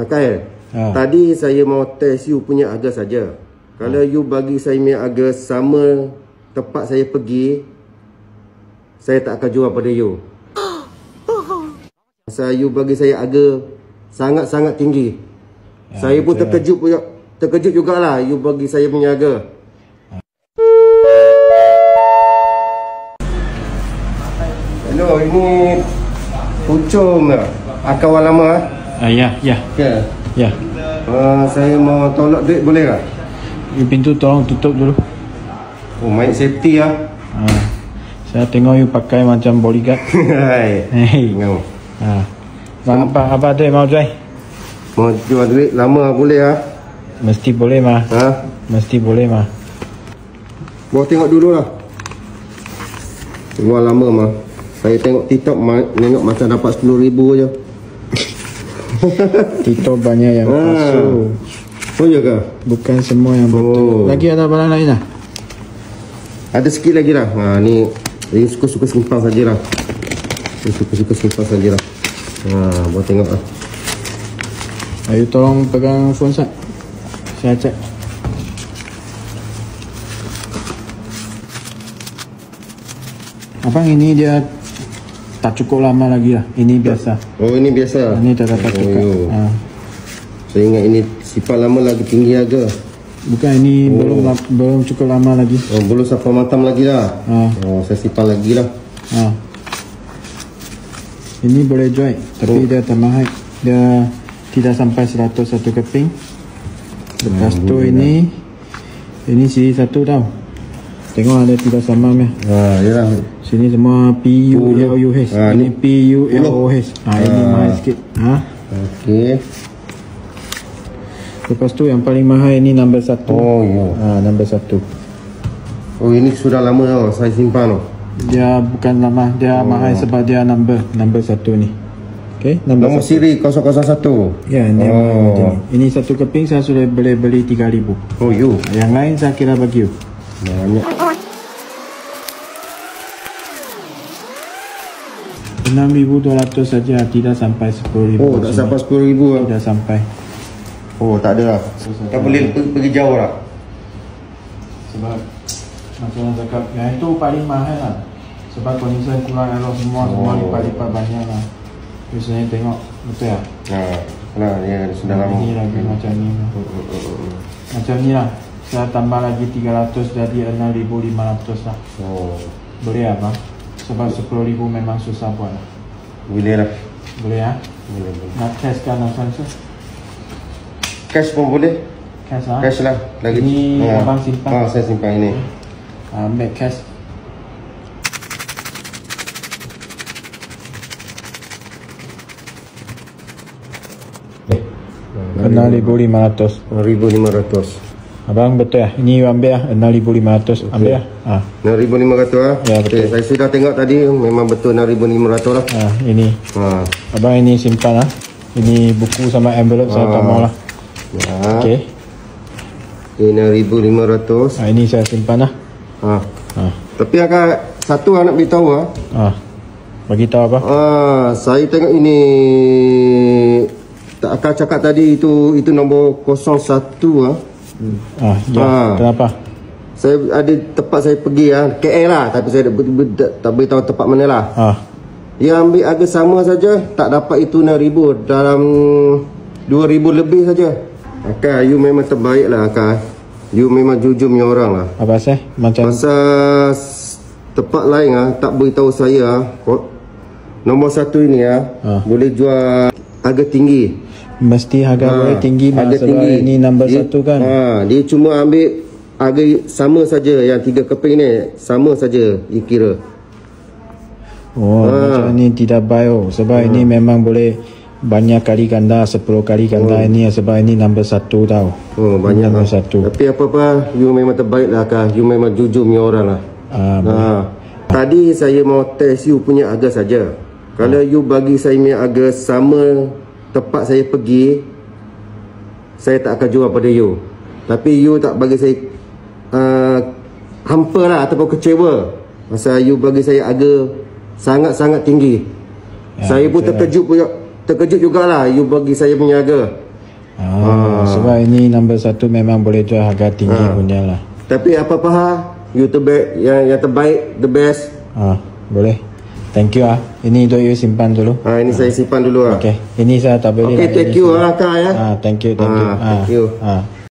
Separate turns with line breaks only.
Khairil, tadi saya mau test you punya harga saja. Kalau you bagi saya punya harga sama tempat saya pergi, saya tak akan jual pada you. Pasal you bagi saya harga sangat-sangat tinggi. Saya pun terkejut jugalah you bagi saya punya harga. Hello, ini pucung akawan lama.
Ya.
Ya. Saya mau tolak duit boleh tak?
Pintu tolong tutup dulu.
Oh, main safety lah.
Saya tengok you pakai macam bodyguard. Hei. Bang, apa duit mau jual?
Mau jual duit lama boleh lah.
Mesti boleh mah. Mesti boleh mah.
Bawa tengok dulu lah. Jual lama mah. Saya tengok TikTok tengok macam dapat 10,000 je.
TikTok banyak yang palsu.
Oh ya ke?
Bukan semua yang betul. Lagi ada barang lain lah?
Ada sikit lagi lah. Ni suka-suka simpan sajalah. Suka-suka simpan sajalah. Buat tengok lah.
Ayo tolong pegang phone saya. Saya cek. Abang, ini dia tak cukup lama lagi lah. Ini biasa. Oh, ini biasa. Ini tak dapat cukup.
Saya ingat ini sifat lama lagi tinggi harga.
Bukan, ini belum cukup lama lagi.
Oh, belum sampai matam lagi lah. Saya simpan lagi lah.
Ini boleh jual, tapi dia tak mahal. Dia tidak sampai 101 keping. Lepas tu ini siri satu tau. Tengok ada tidak sama ya.
Yalah.
Sini semua PULOH. Ini PULOH. Ini mahal sikit.
Okey.
Lepas tu yang paling mahal ini number 1.
Oh ya.
Number 1.
Oh, ini sudah lama tau saya simpan tau.
Dia bukan lama, dia mahal sebab dia number 1 ni. Okey,
nombor siri 001.
Ya, ni ini satu keping saya sudah boleh beli 3,000.
Oh you.
Yang lain saya kira bagi you.
Banyak.
6,200 saja, tidak sampai 10,000.
Oh, tak sampai 10,000 lah.
Tidak sampai.
Oh, tak ada lah. Tak boleh pergi jauh lah.
Sebab macam yang cakap, yang itu paling mahal lah. Sebab kondisi kurang elok semua lipat-lipat banyak lah. Biasanya tengok, betul ya?
Nah, dia sudah lama.
Ini lagi macam ni lah. Macam ni lah. Saya tambah lagi 300 jadi 6,500 lah. Boleh lah bang? Sebab 10,000 memang susah buat lah.
Boleh lah.
Boleh ya?
Boleh.
Nak cash kan Hasan?
Cash pun boleh.
Cash lah?
Cash lah. Lagi.
Ini abang simpan?
Saya simpan ini.
Ambil cash. $6,500.
6,500.
Abang betul ya? Ini ambil ya? 6,500. Ambil ya?
6,500 lah.
Ya betul.
Saya sudah tengok tadi, memang betul 6,500 lah.
Ini. Abang ini simpan lah. Ini buku sama envelope saya tak mau lah. Okey.
Ini 6,500.
Ini saya simpan lah.
Tapi akak satu nak beritahu lah.
Bagi tahu apa?
Saya tengok ini tak akan cakap tadi itu nombor 01 lah.
Kenapa?
Saya ada tempat saya pergi KL lah, tapi saya tak beritahu tempat mana lah. Dia ambil harga sama saja, tak dapat itu 6,000, dalam 2,000 lebih saja. Akak, you memang terbaik lah akak. You memang jujur punya orang lah.
Apa sih?
Masa tempat lain tak beritahu saya nombor 1 ini boleh jual harga tinggi.
Mesti harga boleh tinggi
harga
sebab
tinggi.
Ini number 1 kan.
Dia cuma ambil harga sama saja, yang 3 keping ni sama saja dikira.
Macam ni tidak baik sebab ini memang boleh banyak kali ganda, 10 kali ganda ini sebab ini number 1 tau.
Banyak
number 1.
Tapi apa-apa, you memang terbaik lah kak. You memang jujur punya orang lah. Tadi saya mau test you punya harga saja. Kalau you bagi saya punya harga sama tempat saya pergi, saya tak akan jual pada you. Tapi you tak bagi saya hampa lah ataupun kecewa. Masa you bagi saya harga sangat-sangat tinggi. Saya pun terkejut jugalah you bagi saya punya harga.
Sebab ini nombor 1 memang boleh jual harga tinggi punya lah.
Tapi apa-apa you terbaik, yang terbaik, the best.
Boleh. Thank you Ini duk you simpan dulu.
Ini saya simpan dulu
Okay. Ini saya tak boleh.
Okay, thank you Kak ya.
Thank you.
Thank you.